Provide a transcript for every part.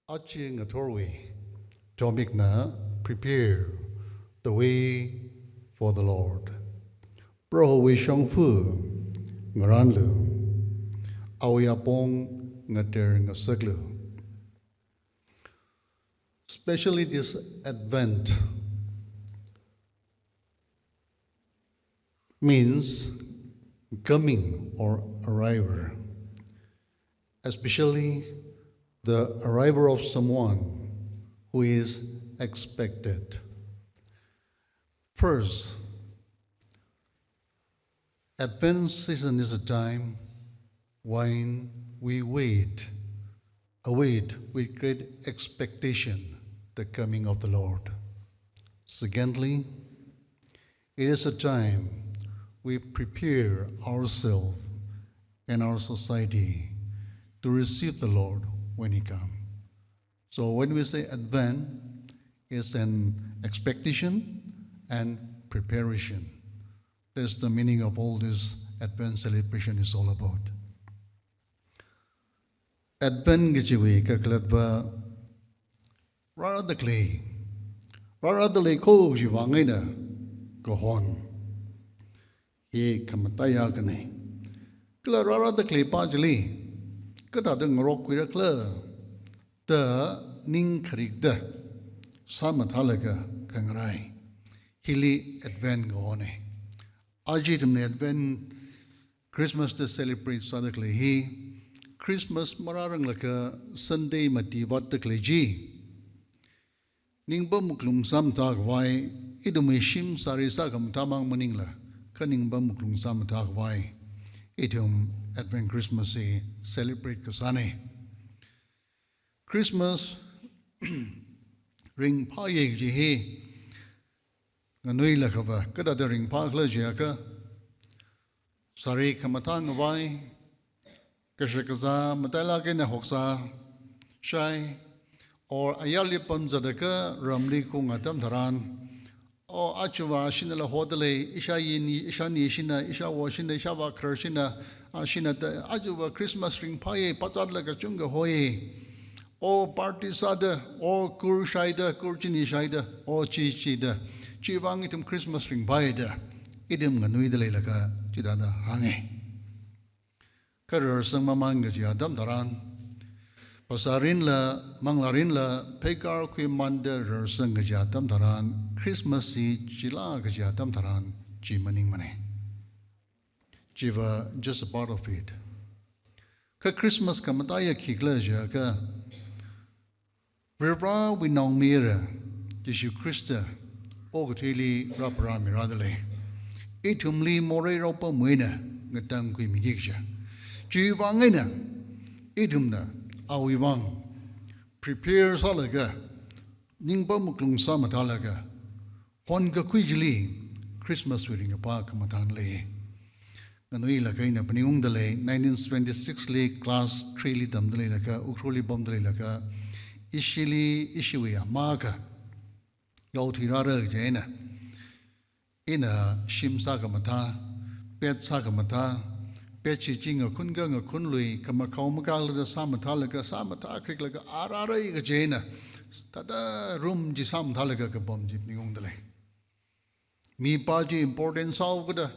Aching a doorway, Domik na prepare the way for the Lord. Bro we shong fu ngaran lu, awi apong ngater ngasaglu. Especially this Advent means coming or arrival, especially the arrival of someone who is expected. First, Advent season is a time when we await with great expectation the coming of the Lord. Secondly, it is a time we prepare ourselves and our society to receive the Lord when He comes. So when we say Advent, it's an expectation and preparation. That's the meaning of all this Advent celebration is all about. Advent gijiwi kaklatba rara the clay ko jiwangina kohon. He kamataya gane. Kla rara the clay pajali. Kada the ngorok kwira kla. The ning karikda. Samatalaga kangarai. Hili Advent gohone. Ajitamne Advent Christmas to celebrate sadakle he. Christmas mararang laka Sunday mati wat the kleji. Ningba muklum sam tag wai idumishim sarisa kam tamang maningla. Kaningba muklum sam tag wai idum Advent Christmas e celebrate kasane. Christmas ring pa yeg ji he. Nganui lakaba kada the ring pa kla jiaka. Sari kamatang wai Kashakaza matala ke na hoksa shai or ayali pamzadaka ramli kung atam dharan o achuwa shinala hodale isha yini isha nishina isha washina isha wa kershina ashina ajuwa Christmas ring paye patadla ka chunga hoye o party sada o kur shaida kurchini shaida o chichida chiwangitum Christmas ring paye da idim ganui dale laka chidada hange Karar sang mamanga ji adam daran pasarin la manglarin la pekar kui manda rar sang ji adam daran Christmas si chila ji adam daran ji maning mane jiva just a part of it ka Christmas ka mataya khikla ja ka Revd we nong mira Jesu Christa o gthili rapra miradale itumli more ropa muina ngatang kui migikja Jiwangina, idumna, awivang, prepare salaga, ningba muklung samatalaga, honga kwijli, Christmas wedding a park matanle. Ganui lagaina paniung dele, 1926 le, class 3 li damdale laka, ukroli bomdale laka, ishili ishiwea, maka, yautirara jena, ina shim sagamata, pet sagamata, Pechi jinga kunga kunlui kamakau magal da samatalaga samata kriklaga ararai ga jena tada room ji samtalaga ka bom jip ningong dale mi paji important saw gada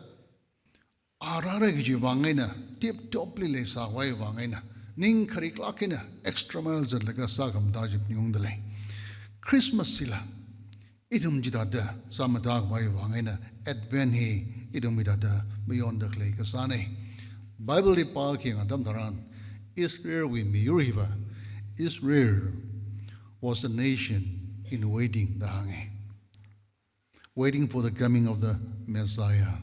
ararai ga ji wangaina tip topli le sa wai wangaina ning khariklakina extra miles laga sagam da jip ningong dale Christmas sila idum jidada samata wai wangaina Advent he idum jidada beyond the clay ka sane Bible li parking adam dharan Israel we Muivah Israel was a nation in waiting the hange waiting for the coming of the Messiah.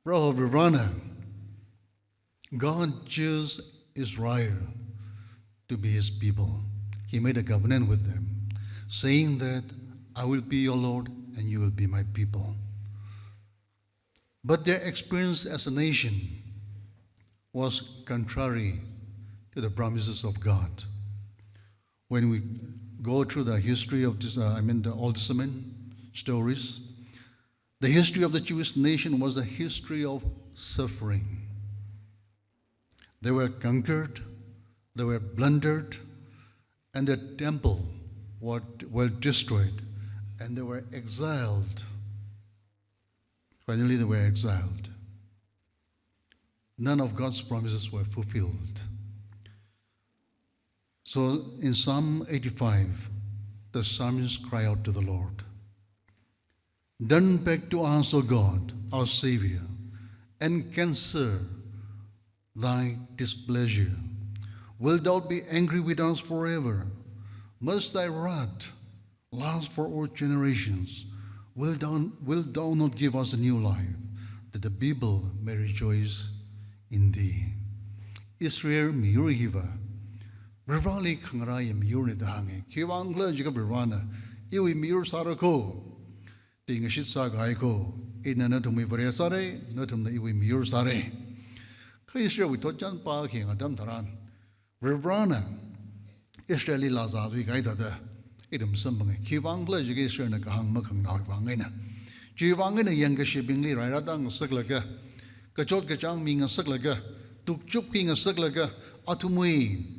Revd God chose Israel to be His people. He made a covenant with them saying that I will be your Lord and you will be my people. But their experience as a nation was contrary to the promises of God. When we go through the history of this, the Old Testament stories, the history of the Jewish nation was a history of suffering. They were conquered, they were plundered, and the temple were destroyed, and they were exiled. Finally, they were exiled. None of God's promises were fulfilled. So in Psalm 85, the psalmist cried out to the Lord, "Turn back to us, O God, our Savior, and cancel thy displeasure. Wilt thou be angry with us forever? Must thy wrath last for all generations? Wilt thou not give us a new life, that the people may rejoice in thee?" Israel Muivah, Revali Kangaraya Murni Dangi, Kiwangla Jigabirwana, Iwi Mur Sarako, Ding Shitsa Gaiko, Inanatumi Variasare, Notum the Iwi Mur Sare. Kaisha with Tojan Parking, Adam Taran, Revrana, Israeli Lazari Gaida, Idum Sumbang, Kiwangla Jigation and Kahang Makang Nawangina. Jiwangina younger shipping Lee Radang Suklaga, Kachot Kachang Ming a Suklaga, Tuk Chup King a Suklaga, Atumui.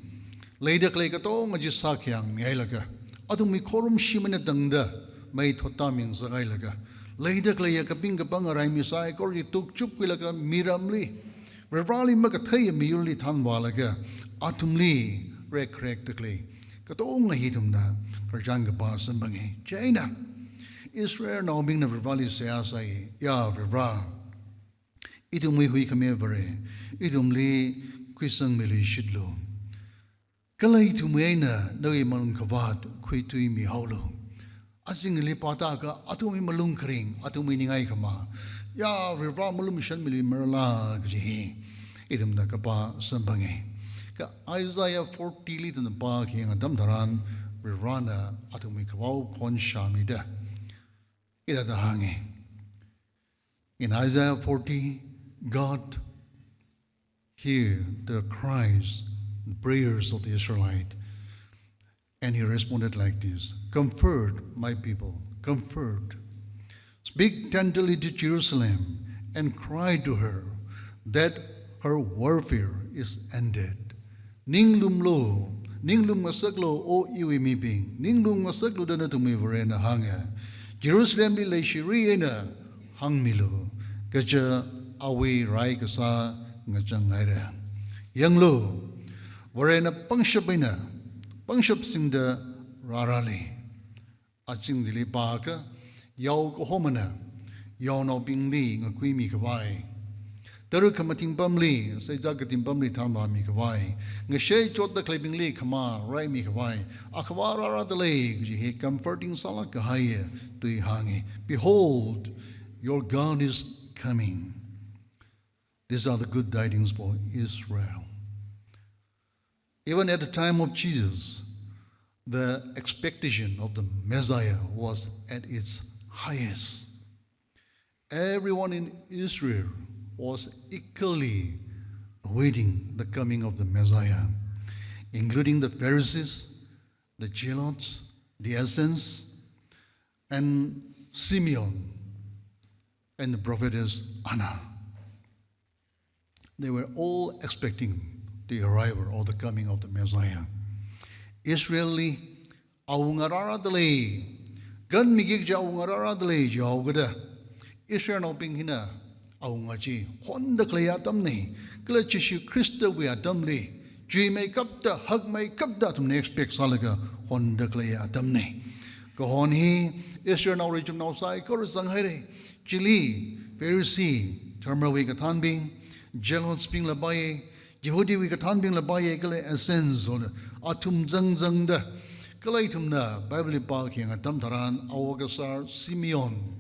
Later Klekato, Majisakiang, Nielaga, Atumi Korum Shimina Danga, May Totaming Zagailaga. Later Klayaka Pinga Bangarai Misai, Kori took Chupwilaga, Miramli, Revrali Makataya Miuli Tanwalaga, Atumli, Recrectacally, Katonga Hitumna, Rajanga Basambangi, Jaina. Israel now being the Revali Seasai, Ya Revra. Itumwi Huikamevere, Itumli Quisang Mili Shidlo. Kalay tumayna na iman kavad kuitui mi haulo. Asing lipata ka atumi malung kring atumi ningay kama. Ya rivra malum shan mili merla gji. Idam na kapa sambangi. Ka Isaiah 40 lit na pa king adam daran rivrana atumi kawaw kon shamida. Ida dahangi. In Isaiah 40, God heard the cries, the prayers of the Israelite. And he responded like this: "Comfort my people, comfort. Speak tenderly to Jerusalem and cry to her that her warfare is ended. Ninglum lo, ninglum masaglo o iwi miping, ninglum masaglo dana tumivarena hanga. Jerusalem li shiriena hangmilo, gaja awi rai kasa ngachangaira. Yang lo, Warena Pangshapina, Pangshap Singda Rarali, Aching Dili Baka, Yao Kohomana, Yao no Bing Li, a Quimi Kawai. Terukamating Bumli, say Jagatin Bumli Tamba Mikawai, Nashe Chot the Clapping Lee, Kama, Rai Mikawai, Akawara the Lake, he comforting Salakahaya to Ihangi. Behold, your God is coming. These are the good tidings for Israel. Even at the time of Jesus, the expectation of the Messiah was at its highest. Everyone in Israel was equally awaiting the coming of the Messiah, including the Pharisees, the Zealots, the Essenes, and Simeon, and the prophetess Anna. They were all expecting the arrival or the coming of the Messiah. Israeli aungarara dele, gan migigja aungarara dele jawgada. Israel no pinghina aungaji honda klaya tamne, klachishu Christa we atamle, G make up the hug make up that next expect salaga honda klaya tamne. Go he Israel now region now sai korusanghere, Chili, Pharisee, Termerwi katanbing, Jealous ping labaye. Yehudi we katan bing labaye kale essence on atum zang zang da kalaitum na Bible parking atam taran awagasar Simeon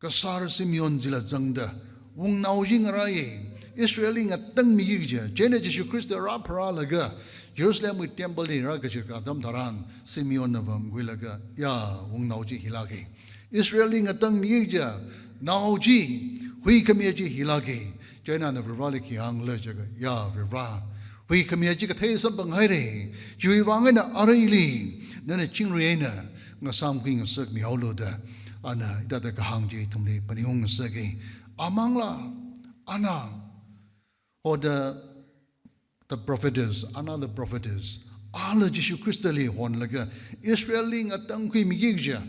kasar Simeon jila zang da wong naujing araye Israeli ngatang miyija jene Jesu Christ rapara laga Jerusalem with temple ni ragachir atam taran Simeon navam gwilaga ya wong nauji hilage Israeli ngatang miyija nauji hui kamiyaji hilage China na Rivali ki ang lejaga ya Rivra. We come here to take some banghire. Jui wangena araili. Nana chingriena. Ngasam king and suk mi holuda. Ana dada kahangji tumli panihung sagi. Amangla. Ana. Or the prophetess. Anna the prophetess. ala Jesu Christa li hon laga Israel ling at Tangkhul migigja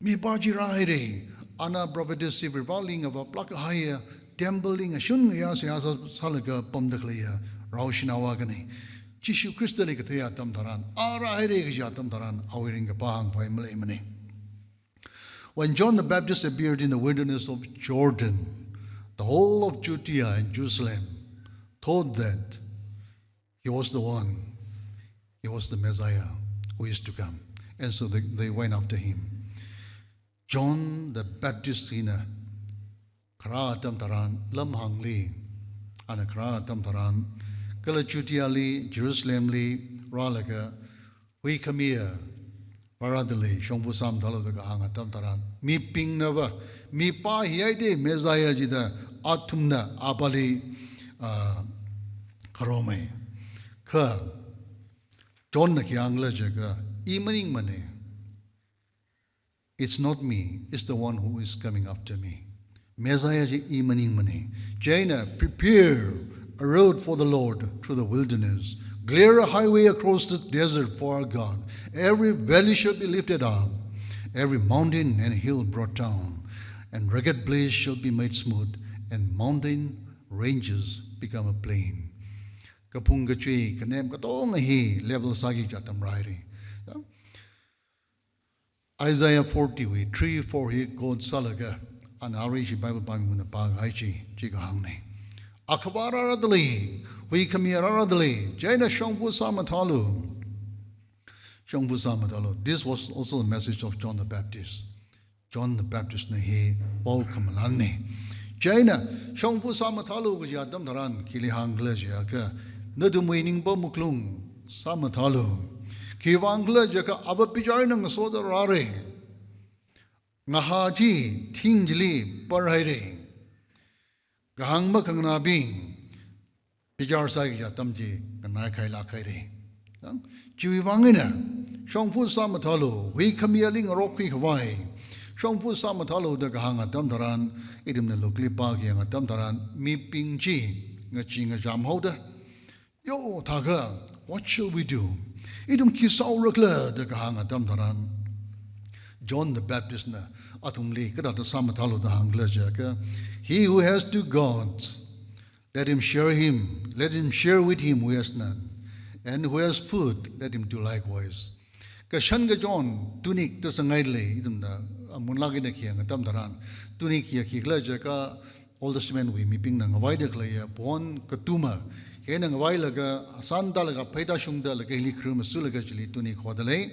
mi baji raire ana providence revolving of a plaka haya templing a shun ya salaga pomdakleya raushinawagan Jesu Christa li kataya tam taran ara haire gja tam taran awiring pahang pai male. When John the Baptist appeared in the wilderness of Jordan, the whole of Judea and Jerusalem thought that he was the one, he was the Messiah who is to come. And so they went after him. John the Baptist sina kara tam taran lam hangli ana kara tam taran kala Judea li Jerusalem li ralaga we come here Paradali, Shongfu Sam Talo the Gahanga Tamtaran, Mi Ping Nava, Mi Pa Hiade, Messiah Jida, Atumna, Abali Karome, Ka, John the Kiangla Jaga, Evening Money. It's not me, it's the one who is coming after me. Messiah Evening Money. Jaina, prepare a road for the Lord through the wilderness. Clear a highway across the desert for our God. Every valley shall be lifted up, every mountain and hill brought down, and rugged place shall be made smooth, and mountain ranges become a plain. Kapung gachui kanem katong hi level sagi jatam rairi. Isaiah 40 we 3-4 hi God salaga an arishi Bible banguna pag haichi jigahangne. Akabara radali we come here radali jaina shongfu samatalu. This was also the message of John the Baptist. John the Baptist ne he Paul kamalani. Jaina shongfu samatalu gajadam daran kilihangla jaka nadumwining ba muklung samatalu kiwangla jaka abapijarinang soda rare ngahaji tingjli parhaire gahangba kangnabing pijar sa jatamji kanai khai la khai re Chui wangina, Shongfu Samatalo, we come yelling a rocky Hawaii. Shongfu Samatalo, the Gahanga Tamtaran, idim the locally parking a Tamtaran, me ping chi, a ching a jam holder. Yo, Taga, what shall we do? Idum kisau rukla, the Gahanga Tamtaran. John the Baptist, Atumli, Kada the Samatalo, the Hangla Jaka. He who has two gods, let him share with him who has none. And who has food, let him do likewise. Kashanga John, tunic to sangaidle, idum the Munlagina Kiang, a Tamtaran, tunic Yakila Jaka, all the men we meeping Nang Vaida Clay, Pon Katuma, Henang Vailaga, Sandalaga, Petashunda, like a Likrum, Sulagajili, tunic Wadale,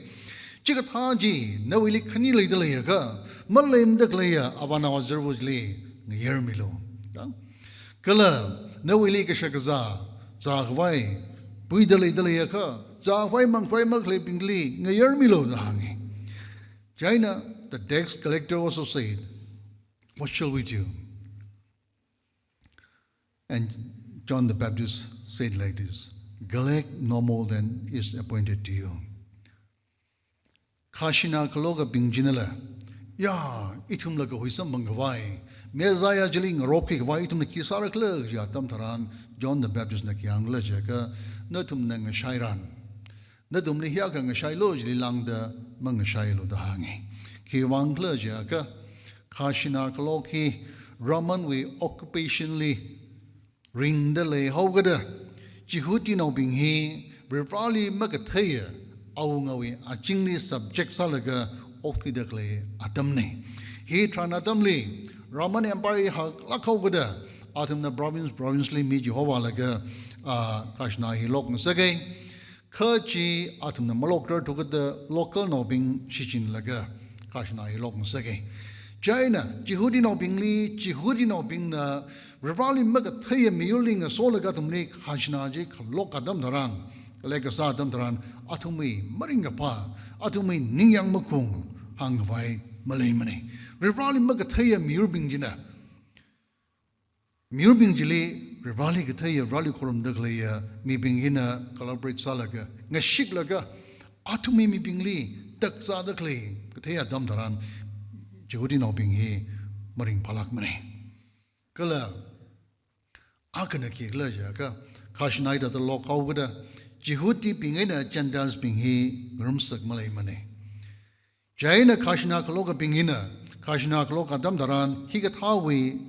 Chikataji, no illik Kanili the Layaga, Malim the Claya, Avana Wazerwazli, Yermilo. Kala, no illik Shakaza, Zagwai. Puidale Dalayaka, Zawai Mangfai Maklipingli, Nayermilo the Hangi. China, the tax collector also said, what shall we do? And John the Baptist said like this, collect no more than is appointed to you. Kashina Kaloga Bingjinala, Ya, itum laga Huisam Bangawai, Mezaya Jiling, Roki, Waitum the Kisara Clerk, Yatam Taran, John the Baptist Nakiang Lajaka. Natum nang shairan. Natum lihiagang shailo jilang the mang shailo the hangi. Kiwang clerjaka, Kashina Kaloki, Roman we occupationally ring the lay hogada. Jihuti no bing he, Revali Magataya, Aungawi, a jingly subject salaga, Okidakle, Atamne. He tranatamli, Roman Empire hag lakogada, Atamna provincely me Jehovah laga. Kashna he lok sage, Kurchi atum the malokter took the local nobing shichin laga, Kashna he lok sage. China, Jihudi no bingli, Jihudi no bing the Rivali Magataya muling a solagatum lake, Kashnaji, Lokadam Taran, Legasadam Taran, Atumi, Maringapa, Atumi, Niyang Makung, Hangvai, Malamani. Rivali Magataya murbingina. Murbingili. Rivali Gataya, Rally Corum Duglia, me being in a collaborate salaga, Nashik laga, Atumi me being Lee, Ducksa the clay, Gataya Damtaran, Jehudino being he, Maring Palak Mane. Kala Akanaki Glajaka, Kashnaida the Lock Ovada, Jihudi pingina Gentiles pinghi grumsak malay mane. Jaina Kashna Kaloka pingina, Kashna Kaloka damdaran, higathawi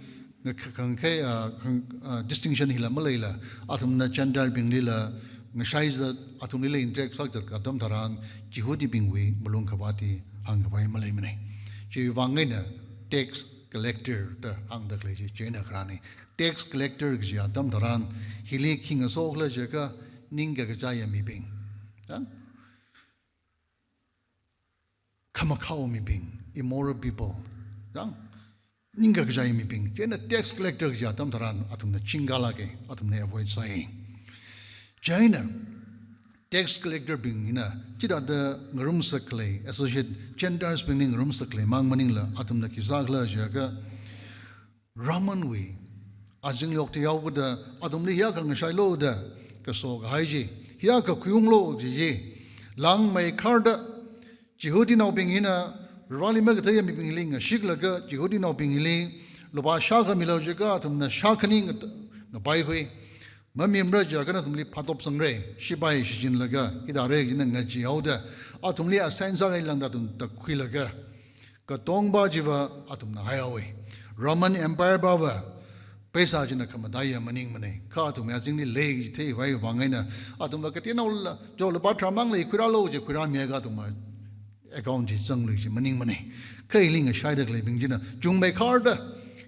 distinction hila malayla, atumna Gentile pingila, Ngashaiza atumila intrek sakta kadamdaran, Jihudi pingwi, Balung Kabati, Hangawai malay mane. Jivangina, tax collector, the hang the clay, Jaina Krani, tax collector Giatam Taran, Hili King of Sogla Jaka. Ninga gajaya mi bing, kamakao mi bing, immoral people, ninga gajaya mi bing. Jena tax collector gajaya tam taran atum na chingalage atum na avoid saying. Jaina tax collector bing ina cida the ngarum sakle associate Gentiles binging ngarum sakle mang maning la atum na kisagla jaga Ramanwi ajing lok tiyaw kuda atum li hiya kang shaylo da. So haiji here ka kuyunglo ji lang mai karda jihudi now being in a rally magataya mi pingling a shiglaga jihudi now being li loba shaka milojaga tum na shakaning the baihui mami mraja kana tumli patop sangre shibai shijin laga idare jin ngaji auda atumli a sensa ilanda tum takwilaga ka tongba jiva atum na hayawe Roman Empire baba Pesa jina kamadaya maning mane ka tu me jingli leg te vai wangaina atum la katina ul jo la batra mang le khura lo je khura me ga tu ma account ji chang lu ji maning mane kai ling a shai dak le bing jina jung me card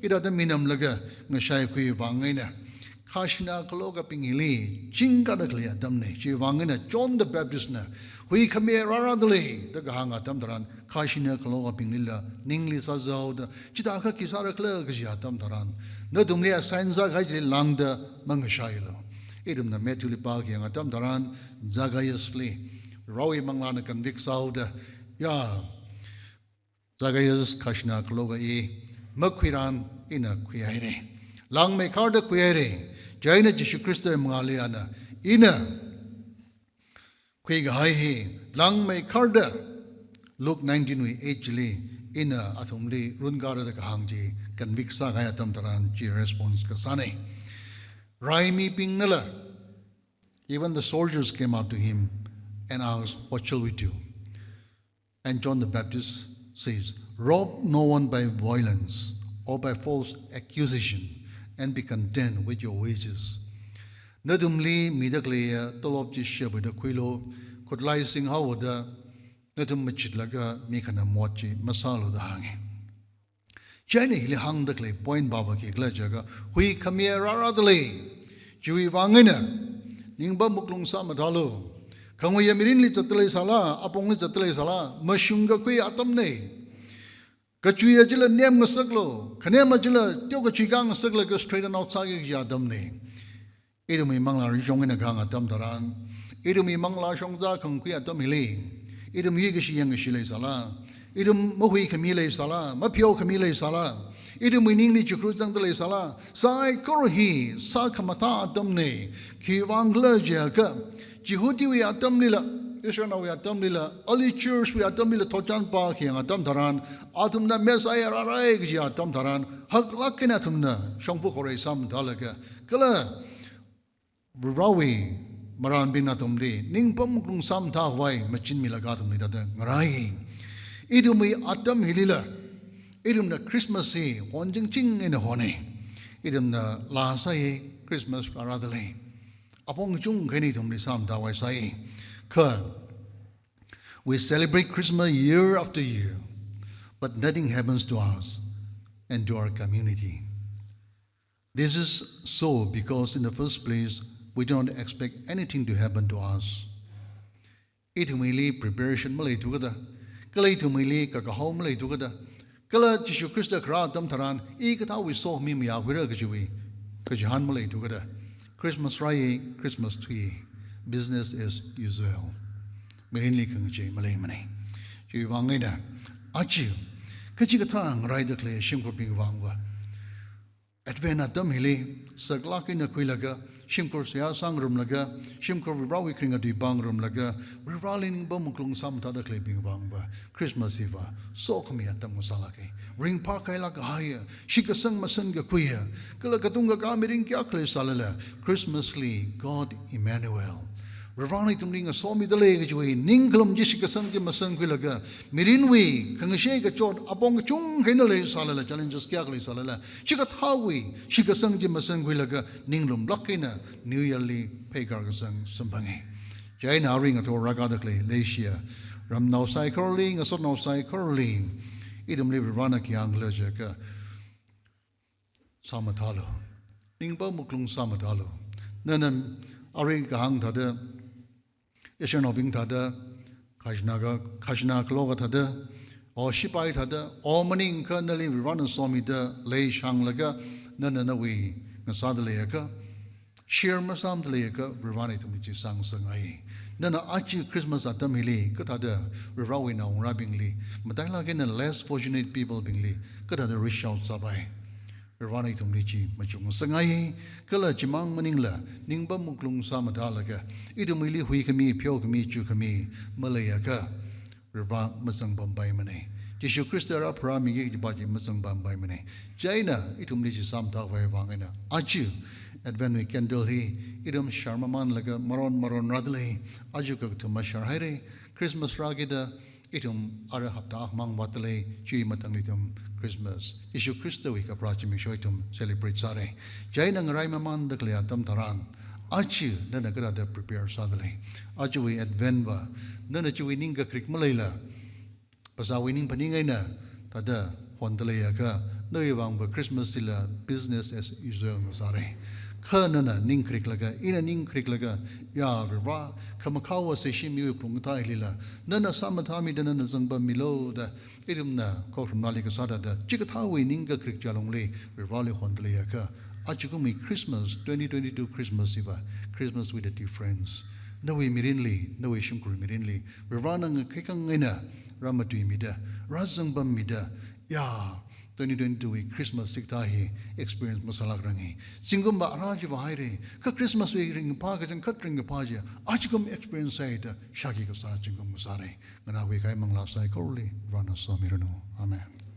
ida da minam laga nga shai khu wangaina khashna kloga pingili jinga dak le adam ne ji wangaina John the Baptist na hui khame rara dale da ga hanga tam daran khashna kloga pingila ningli sa zau da chita kha kisara kla ga ji atam daran no dumlia sainza gajli langda mangashailo idum na metuli park yang atam daran zagayasli rawi manglana convict sauda ya zagayas kashna kloga e makwiran ina kwiaire lang me karda kwiaire jaina Jesu Christo mangaliana ina kwiga hai lang me karda Luke 19 we actually ina atumli rungara da kahangji convict sa kaya tam taran ji response ka sane raimi pingnala even the soldiers came up to him and asked what shall we do and John the Baptist says rob no one by violence or by false accusation and be content with your wages nadumli midakleya tolob ji shebe da kwilo kodlai sing hawada nadum machitlaga mikana mochi masalo da hangi China hili hang dakle point baba ki gla jaga hui khamia rara dale jui wangina ningba muklung sa madalo khangwe yamirin li chatle sala apong li chatle sala mashunga kui atam ne kachuya jila nem ngasaklo khane ma jila tyo ka chigang sakla ka straight and outside ki yadam ne idumi mangla ri jongina khang atam daran idumi mangla shongja khang kui atam hili idum yi ki yang shi le sala idum mohui kamile sala mapio kamile sala idum wining ni chukru jang dale sala sai korhi sa kamata adamne ki wangla jaga jihudi wi adamnila ishana wi adamnila ali church wi adamnila thojan pa ki adam daran atumna mesaya rarai gi adam daran hak lakina tumna shongpu kore sam dalaga kala rawi maran bin atumli ningpam kung sam tha wai machin milaga tumni da ngarai idumi atam hilila idum na Christmas e honjing ching in hone idum na la sai Christmas paradale apong chung kani tumli sam da wai sai ka we celebrate Christmas year after year but nothing happens to us and to our community. This is so because in the first place we don't expect anything to happen to us. Idumili preparation malay together Kalay tumili kakahom lay tugada. Kala Jesu Christa kra tam taran ikata we saw me ya wira kajui. Kajahan malay tugada. Christmas rai, Christmas tree. Business as usual. Mirinli kangje malay mane. Ji wangina. Achi. Kajikatang rai the clay shimko ping wangwa. Advena tam hili saglaki na kuilaga. Shimkor siya sang rum laga, shimkor vibrawi kringa di bang rum laga, vibralin ba muklung sam tada klebing bang ba, Christmas Eva, so kami atam musalake, ring pa kay laga haya, shikasang masan ga kuya, kala katunga kami ring kya kle salala, Christmas li, God Emmanuel, Ravani tumling a saw me the leg away, Ninglum Jessica Sanki Masanquilaga, Mirinwi, Kangashaka Chort, Abong Chung, Henele Salala, Challenges Kiakli Salala, Chikatawi, Shikasangi Masanquilaga, Ninglum Blockina, New Yearly Pegargasang Sambangi. Jaina ring at Ragadakli, Lacia, Ram now cycling, a sort of cycling, Idum live Ranaki Anglajaka, Samatalo, Ningba Muklung Samatalo, Nanam Aring Kahang Tada. Yashano Bing Tada, Kashna Kloga Tada, or Shipai Tada, or Maning Kernelly, we run and saw me the Lay Shang Laga, Nananawi, Nasadalayaka, Shir Masam Layaka, we run it to me Sang Sangai. Nana Achi Christmas at Tamili, Katada, we rawi now rabbingly, Madala again and less fortunate people bingly, Katada rich out Sabai. Rani tum lichi machung sangai kala chimang maningla ningba muklung samadalaga idumili hui kami pyo kami chu kami malaya ka riva masang bambai mane Jesu Christa ra prami gi baji masang bambai mane Jaina itum lichi samta vai wangena achu advent candle hi idum sharmaman laga maron radle aju ka tu mashar haire Christmas ragida itum ara hapta mang watale chui matanglitum Christmas. Jesu Christa we kaprachim shoitum celebrate sare. Jaina ngarai maman dakle atam taran. Achu nana kada da prepare sadale. Achu we advenva. Nana chu we ninga krik malayla. Pasa we ning paningay na tada hondalaya ka. No yawang ba Christmas sila business as usual sare. Ka nana ning krik laga ina ning krik laga ya ra kamakawa se shimi kung ta hilila. Nana samatami dana na zangba milo da idum na ko from nalika sada da chikatawi ninga krik jalongli we rally hondalaya ka. Achukumi Christmas 2022 Christmas iba Christmas with a difference. No way mirinli, no way shimkuri mirinli. We run ang kikang ina ramatui mida razang bam mida ya 2022 Christmas tiktahi experience masalak rangi. Singumba araji bahire ka Christmas we ring pa ka jang kat ring pa ja achukum experience sai ta shaki ka sa chingum musare ngana we kai mangla sai korli rana so mirano amen.